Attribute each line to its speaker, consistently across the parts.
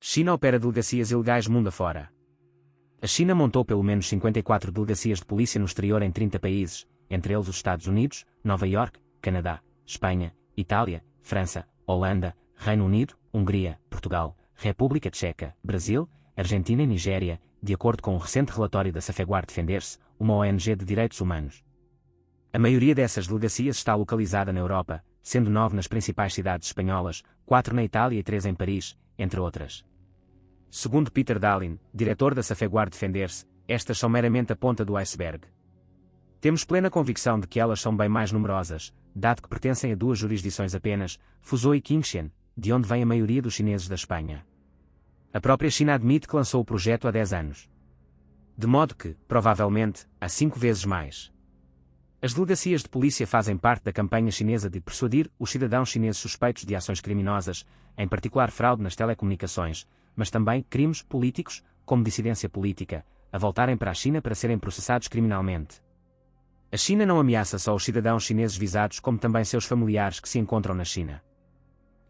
Speaker 1: China opera delegacias ilegais mundo afora. A China montou pelo menos 54 delegacias de polícia no exterior em 30 países, entre eles os Estados Unidos, Nova Iorque, Canadá, Espanha, Itália, França, Holanda, Reino Unido, Hungria, Portugal, República Tcheca, Brasil, Argentina e Nigéria, de acordo com um recente relatório da Safeguard Defenders, uma ONG de direitos humanos. A maioria dessas delegacias está localizada na Europa, sendo 9 nas principais cidades espanholas, 4 na Itália e 3 em Paris, entre outras. Segundo Peter Dallin, diretor da Safeguard Defenders, estas são meramente a ponta do iceberg. Temos plena convicção de que elas são bem mais numerosas, dado que pertencem a 2 jurisdições apenas, Fuzhou e Qingshan, de onde vem a maioria dos chineses da Espanha. A própria China admite que lançou o projeto há 10 anos. De modo que, provavelmente, há 5 vezes mais. As delegacias de polícia fazem parte da campanha chinesa de persuadir os cidadãos chineses suspeitos de ações criminosas, em particular fraude nas telecomunicações, mas também crimes políticos, como dissidência política, a voltarem para a China para serem processados criminalmente. A China não ameaça só os cidadãos chineses visados como também seus familiares que se encontram na China.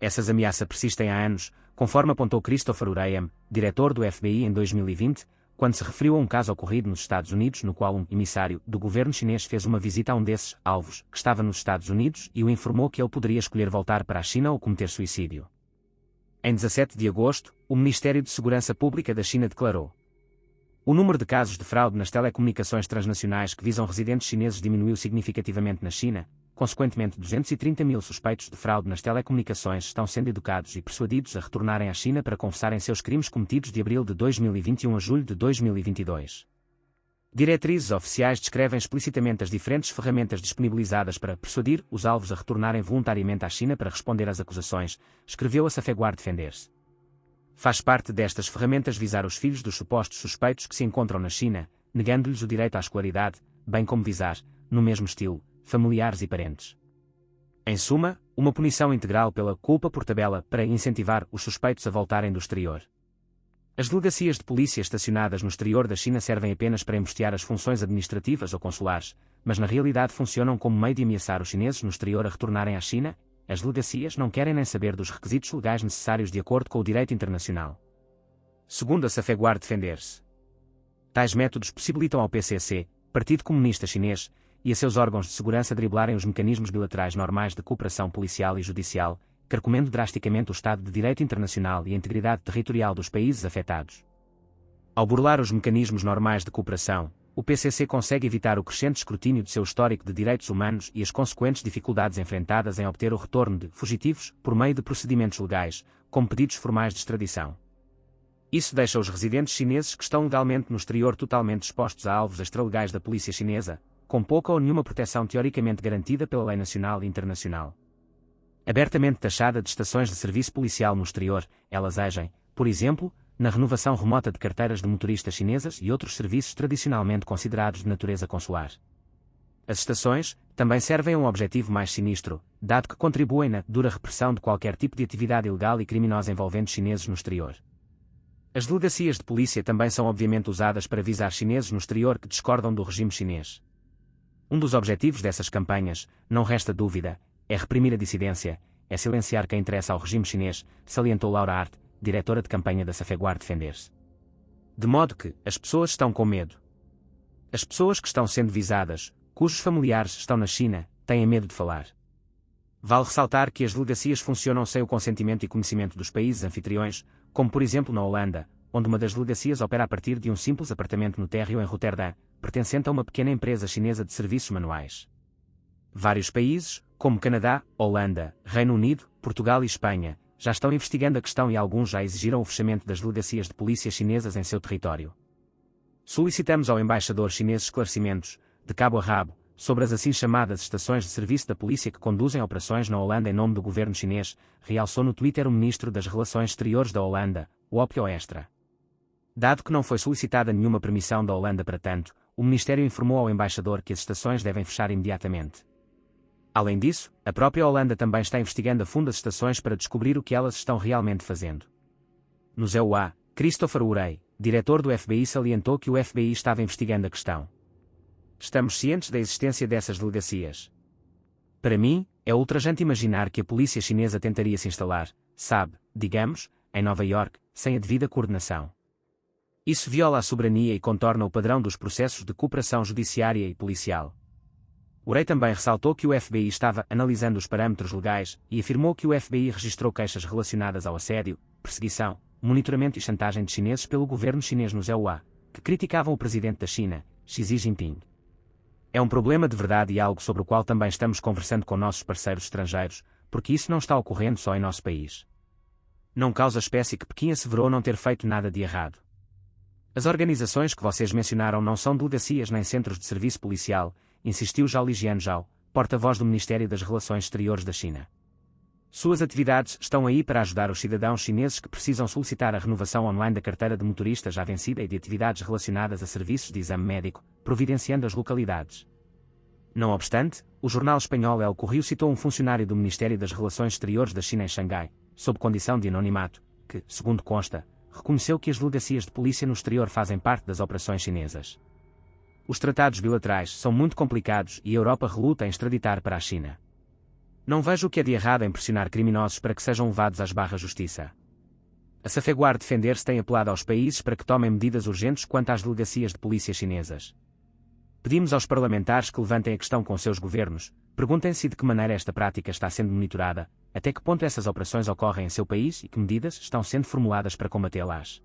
Speaker 1: Essas ameaças persistem há anos, conforme apontou Christopher Wray, diretor do FBI em 2020, quando se referiu a um caso ocorrido nos Estados Unidos no qual um emissário do governo chinês fez uma visita a um desses alvos que estava nos Estados Unidos e o informou que ele poderia escolher voltar para a China ou cometer suicídio. Em 17 de agosto, o Ministério de Segurança Pública da China declarou: o número de casos de fraude nas telecomunicações transnacionais que visam residentes chineses diminuiu significativamente na China, consequentemente 230 mil suspeitos de fraude nas telecomunicações estão sendo educados e persuadidos a retornarem à China para confessarem seus crimes cometidos de abril de 2021 a julho de 2022. Diretrizes oficiais descrevem explicitamente as diferentes ferramentas disponibilizadas para persuadir os alvos a retornarem voluntariamente à China para responder às acusações, escreveu a Safeguard Defenders. Faz parte destas ferramentas visar os filhos dos supostos suspeitos que se encontram na China, negando-lhes o direito à escolaridade, bem como visar, no mesmo estilo, familiares e parentes. Em suma, uma punição integral pela culpa por tabela para incentivar os suspeitos a voltarem do exterior. As delegacias de polícia estacionadas no exterior da China servem apenas para embustear as funções administrativas ou consulares, mas na realidade funcionam como meio de ameaçar os chineses no exterior a retornarem à China. As delegacias não querem nem saber dos requisitos legais necessários de acordo com o direito internacional. Segundo a Safeguard Defenders, tais métodos possibilitam ao PCC, Partido Comunista Chinês, e a seus órgãos de segurança driblarem os mecanismos bilaterais normais de cooperação policial e judicial, carcomendo drasticamente o Estado de Direito internacional e a integridade territorial dos países afetados. Ao burlar os mecanismos normais de cooperação, o PCC consegue evitar o crescente escrutínio de seu histórico de direitos humanos e as consequentes dificuldades enfrentadas em obter o retorno de fugitivos por meio de procedimentos legais, como pedidos formais de extradição. Isso deixa os residentes chineses que estão legalmente no exterior totalmente expostos a alvos extralegais da polícia chinesa, com pouca ou nenhuma proteção teoricamente garantida pela lei nacional e internacional. Abertamente taxada de estações de serviço policial no exterior, elas agem, por exemplo, na renovação remota de carteiras de motoristas chinesas e outros serviços tradicionalmente considerados de natureza consular. As estações também servem a um objetivo mais sinistro, dado que contribuem na dura repressão de qualquer tipo de atividade ilegal e criminosa envolvendo chineses no exterior. As delegacias de polícia também são obviamente usadas para visar chineses no exterior que discordam do regime chinês. Um dos objetivos dessas campanhas, não resta dúvida, é reprimir a dissidência, é silenciar quem interessa ao regime chinês, salientou Laura Hart, diretora de campanha da Safeguard Defenders. De modo que, as pessoas estão com medo. As pessoas que estão sendo visadas, cujos familiares estão na China, têm medo de falar. Vale ressaltar que as delegacias funcionam sem o consentimento e conhecimento dos países anfitriões, como por exemplo na Holanda, onde uma das delegacias opera a partir de um simples apartamento no térreo em Roterdã, pertencente a uma pequena empresa chinesa de serviços manuais. Vários países, como Canadá, Holanda, Reino Unido, Portugal e Espanha, já estão investigando a questão e alguns já exigiram o fechamento das delegacias de polícia chinesas em seu território. Solicitamos ao embaixador chinês esclarecimentos, de cabo a rabo, sobre as assim chamadas estações de serviço da polícia que conduzem operações na Holanda em nome do governo chinês, realçou no Twitter o ministro das Relações Exteriores da Holanda, Wopke Hoekstra. Dado que não foi solicitada nenhuma permissão da Holanda para tanto, o ministério informou ao embaixador que as estações devem fechar imediatamente. Além disso, a própria Holanda também está investigando a fundo as estações para descobrir o que elas estão realmente fazendo. No ZEUA, Christopher Wray, diretor do FBI, salientou que o FBI estava investigando a questão. Estamos cientes da existência dessas delegacias. Para mim, é ultrajante imaginar que a polícia chinesa tentaria se instalar, sabe, digamos, em Nova Iorque, sem a devida coordenação. Isso viola a soberania e contorna o padrão dos processos de cooperação judiciária e policial. O rei também ressaltou que o FBI estava analisando os parâmetros legais e afirmou que o FBI registrou queixas relacionadas ao assédio, perseguição, monitoramento e chantagem de chineses pelo governo chinês nos EUA, que criticavam o presidente da China, Xi Jinping. É um problema de verdade e algo sobre o qual também estamos conversando com nossos parceiros estrangeiros, porque isso não está ocorrendo só em nosso país. Não causa espécie que Pequim asseverou não ter feito nada de errado. As organizações que vocês mencionaram não são delegacias nem centros de serviço policial, insistiu Zhao Lijianzhao, porta-voz do Ministério das Relações Exteriores da China. Suas atividades estão aí para ajudar os cidadãos chineses que precisam solicitar a renovação online da carteira de motorista já vencida e de atividades relacionadas a serviços de exame médico, providenciando as localidades. Não obstante, o jornal espanhol El Correio citou um funcionário do Ministério das Relações Exteriores da China em Xangai, sob condição de anonimato, que, segundo consta, reconheceu que as delegacias de polícia no exterior fazem parte das operações chinesas. Os tratados bilaterais são muito complicados e a Europa reluta em extraditar para a China. Não vejo o que é de errado em pressionar criminosos para que sejam levados às barras justiça. A Safeguard Defender-se tem apelado aos países para que tomem medidas urgentes quanto às delegacias de polícia chinesas. Pedimos aos parlamentares que levantem a questão com seus governos, perguntem-se de que maneira esta prática está sendo monitorada, até que ponto essas operações ocorrem em seu país e que medidas estão sendo formuladas para combatê-las.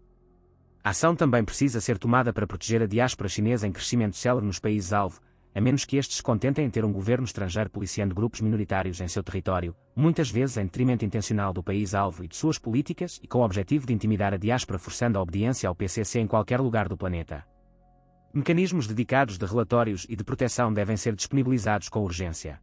Speaker 1: A ação também precisa ser tomada para proteger a diáspora chinesa em crescimento célere nos países-alvo, a menos que estes se contentem em ter um governo estrangeiro policiando grupos minoritários em seu território, muitas vezes em detrimento intencional do país-alvo e de suas políticas e com o objetivo de intimidar a diáspora forçando a obediência ao PCC em qualquer lugar do planeta. Mecanismos dedicados de relatórios e de proteção devem ser disponibilizados com urgência.